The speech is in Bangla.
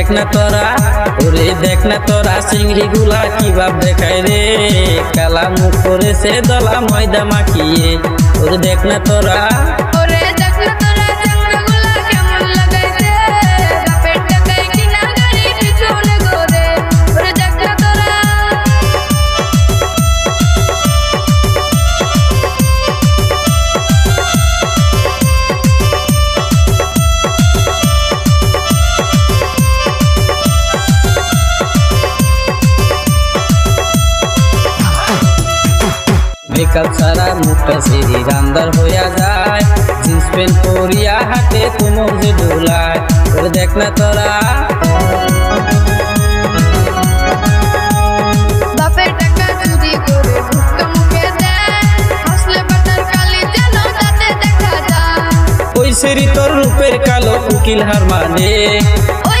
দেখ না তোরা, ওরে দেখ না তোরা চিংড়ি গুলা কি ভাব দেখায় রে, কালা মুখ করেছে দলা ময়দা মাখিয়ে। ওরে দেখ না তোরা, ওরে দেখ না তোরা চ্যাংড়াগুলা কেমন লাগাইছে, বাপের টাকায় কিনা গাড়ি পিছনে ঘোরে। ওরে দেখ না তোরা, মেকআপ ছাড়া মুখটা সিঁড়ি রান্দার হইয়া যায়, জিন্স প্যান্ট পরিয়া হাতে কোমর যে দোলায়। ওরে দেখ না তোরা, বাপের টাকা চুরি করে ভুট্টা মুখে দেয়, হাসলে বাটার কালি যেন দাঁতে দেখা যায়। ওই সেরি তোর রূপের কালো উকিল হার মানে। ওই